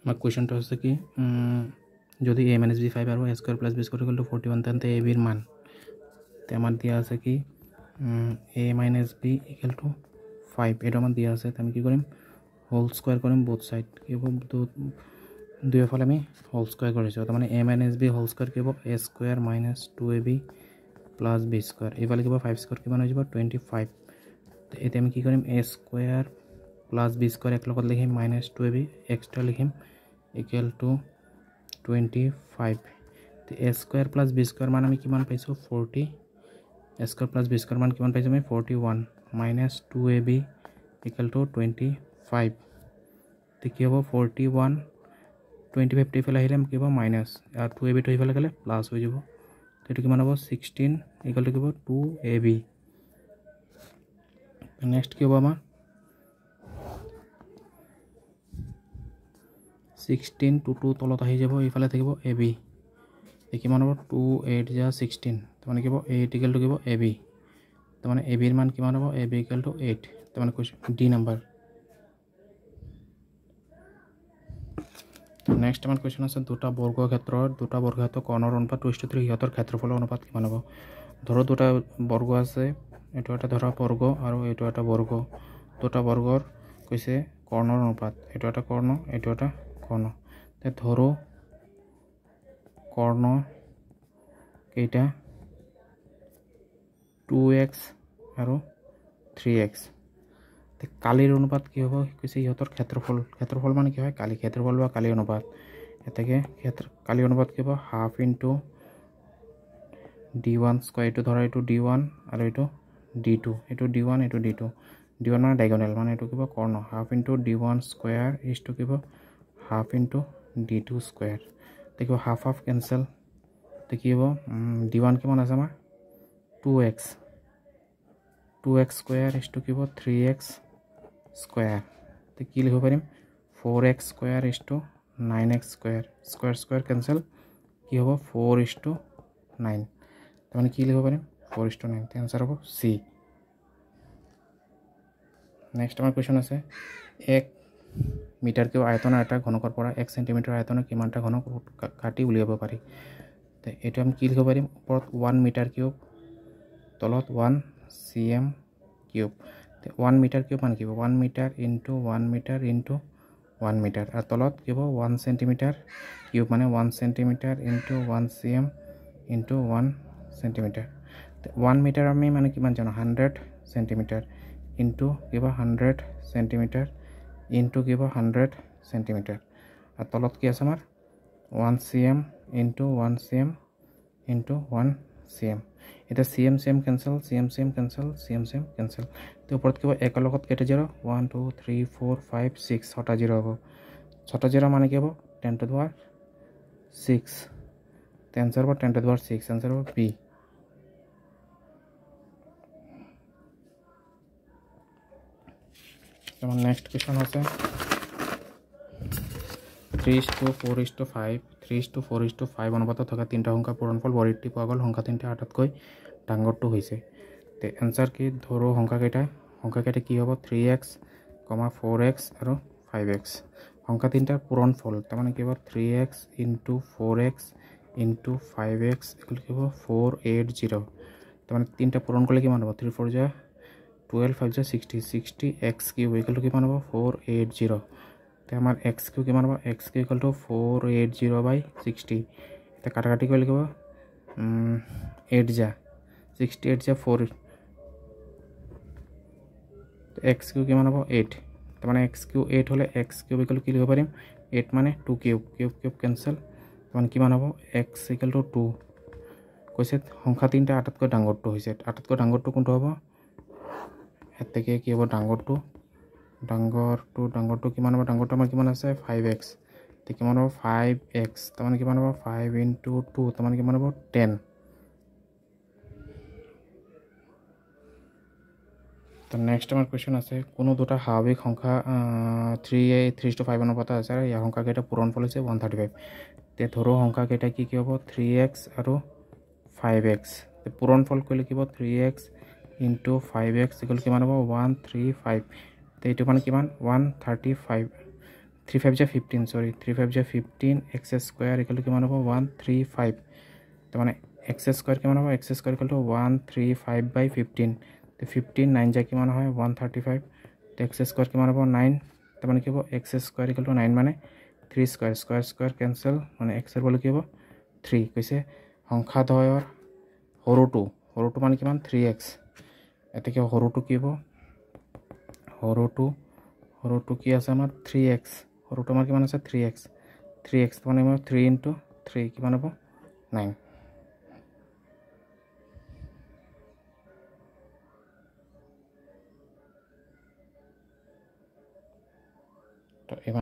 আমার কোয়েশ্চনটা হচ্ছে কি যদি a - b 5 আর a square plus b square equal to 41 তাহলে a b এর মান তো আমার দেওয়া আছে কি a - b ইকুয়াল টু 5 এটা আমার দেওয়া আছে তো আমি কি করিম হোল স্কয়ার করিম বোথ সাইড কি হবো দুই ফলে আমি হোল স্কয়ার করেছি তার মানে a - b হোল স্কয়ার কি হবো a square minus 2ab plus b square এফালে কি হবো 5 স্কয়ার কিমান হৈ যাব 25 তো এতে আমি কি করিম a square plus b square এক লগত লিখিম মাইনাস 2ab এক্সট্রা লিখিম ইকুয়াল টু 25 তো a square plus b square মান আমি কিমান পাইছো 40 a square plus b square মান কিমান পাইছো আমি 41 মাইনাস 2ab ইকুয়াল টু 25 তো কি হবো 41 25 টি ফেলে আহিলে কি হবো মাইনাস আর 2ab তো ইফালে গেলে প্লাস হৈ যাব তো এটো কিমান হবো 16 ইকুয়াল টু কি হবো 2ab নেক্সট কি হবো আমার 16 টু 2 তলত আহি যাব ইফালে থাকিব ab এই কিমান হবো 2 8 যা 16 তো মানে কি হবো 8 ইকুয়াল টু কি হবো ab তো মানে ab এর মান কিমান হবো ab ইকুয়াল টু 8 তো মানে ডি নাম্বার নেক্সট আমার কোয়েশ্চন আছে দুটা বর্গক্ষেত্র কৰ্ণৰ অনুপাত 2:3 ইহতৰ ক্ষেত্ৰফলৰ অনুপাত কিমান হ'ব ধরো দুটা বর্গ আছে এটো এটা ধরা বর্গ আর এটো এটা বর্গ দুটা বৰ্গৰ কইছে কৰ্ণৰ অনুপাত এটো এটা কৰ্ণ এটো এটা কৰ্ণ তে ধৰো কৰ্ণ কেইটা 2x আৰ 3x তে কালিৰ অনুপাত কি হ'ব কইছে ইহতৰ ক্ষেত্ৰফল মানে কি হয় কালি ক্ষেত্ৰফল বা কালি অনুপাত এটাকে কালি অনুপাত কি হ'ব হাফ ইনটু d1 স্কয়ার এটো ধরা এটো d1 আর এটো d2 এটো d1 এটো d2 d1 মানে ডায়াগোনাল মানে এটো কিবা কর্ণ half into d1 square is to কিবা হাফ ইনটু d2 স্কয়ার দেখো হাফ হাফ ক্যান্সেল তো কি হ'ব d1 কিমান আছে আমাৰ 2x স্কয়াৰ ইজ টু কিবা 3x স্কয়াৰ তো কি লিখিব পাৰিম 4x square is to 9x square square cancel কি হ'ব 4:9 মানে কি লিখিব পাৰিম 4:9 তে आंसर হ'ব সি নেক্সট আমাৰ কোৱেশ্চন আছে 1 মিটাৰ কিউ আয়তনৰ এটা ঘনকৰ পৰা 1 সেন্টিমিটাৰ আয়তনৰ কিমানটা ঘনক কাটি উলিয়াব পাৰি তে এটো আমি কি লিখিব পাৰিম ওপৰত 1 মিটাৰ কিউব তলত 1 cm কিউব তে 1 মিটাৰ কিউব মানে কি 1 metre into 1 metre into 1 metre আর তলত কি হ'ব 1 সেন্টিমিটার কিউব মানে 1 centimetre into 1 cm into 1 centimetre 1 metre আমি মানে কিমান জানো 100 সেন্টিমিটার ইনটু কিবা 100 সেন্টিমিটার ইনটু কিবা 100 সেন্টিমিটার আর তলত কি আছে আমার 1 cm into 1 cm into 1 cm এটা cm ক্যান্সেল তো উপৰত কিবা এক লগত কেটে 0 1 2 3 4 5 6 ছটা 0 হ'ব ছটা 0 মানে কি হ'ব 10 to the power 6 the answer হ'ব 10 to the power 6 answer হ'ব b আমার নেক্সট কোশ্চেন আছে 3:4:5 অনুপাতত থকা তিনটা সংখ্যা পূৰণফল বৰ্গটি পোৱা গ'ল সংখ্যা তিনটা আটাতকৈ ডাঙৰটো হৈছে তে आंसर কি ধৰো সংখ্যা কেইটা কি হ'ব 3x, 4x আৰু 5x সংখ্যা তিনটাৰ পূৰণফল তাৰ মানে কি হ'ব 3x * 4x * 5x ইকুৱেল কি হ'ব 480 তাৰ মানে তিনটা পূৰণ কৰিলে কিমান হ'ব 3 4 যা 12 5 যা 60 60x কিউব ইকুৱেল কিমান হ'ব 480 তে আমাৰ x কিউব কিমান হ'ব x কিউব ইকুৱেল টু 480/60 তে কাটাকাটি কৰিলে কি হ'ব 8 যা 68 যা 4 x কিউব কিমান হ'ব 8 তাৰ মানে x কিউব 8 হলে x কিউব ইকুৱেল কি লিখিব পাৰিম 8 মানে 2 কিউব ক্যান্সেল তাৰ মানে কিমান হ'ব x ইকুৱেল টু 2 কৈছে সংখ্যা তিনটা আটাতকৈ ডাঙৰটো হৈছে আটাতকৈ ডাঙৰটো কোনটো হ'ব এতেকে কি হ'ব ডাঙৰটো কিমান হ'ব ডাঙৰটো আমাৰ কিমান আছে 5x তে কিমান হ'ব 5x তাৰ মানে কিমান হ'ব 5 * 2 তাৰ মানে কিমান হ'ব 10 তো নেক্সট আমাৰ কোৱেশ্চন আছে কোনো দুটা স্বাভাৱিক সংখ্যা 3:5 অনুপাত আছে আৰু এই সংখ্যা কেইটা পূৰণফল হৈছে 135 তে ধৰো সংখ্যা কেইটা কি হ'ব 3x আৰু 5x তে পূৰণফল কৰিলে কি হ'ব 3x * 5x ইকুৱেল কিমান হ'ব 135 তে এইটো মানে কিমান 135 3 5 যা 15 সরি 3 5 যা 15 x স্কয়ার ইকুয়াল টু কিমান হ'ব 135 তাৰ মানে x স্কয়ার কিমান হ'ব x স্কয়ার ইকুয়াল টু 135/15 তো 15 9 যা কিমান হয় 135 তো x স্কয়ার কিমান হ'ব 9 তাৰ মানে কি হ'ব x স্কয়ার ইকুয়াল টু 9 মানে 3 স্কয়ার স্কয়ার স্কয়ার ক্যান্সেল মানে x এর ভ্যালু কি হ'ব 3 কৈছে সংখ্যাদ্বয়ৰ সৰুটো মানে কিমান 3x এটাকে সৰুটো কি হ'ব সৰুটো কি আছে আমাৰ 3x সৰুটো আমাৰ কিমান আছে 3x মানে 3 * 3 কিমান হ'ব 9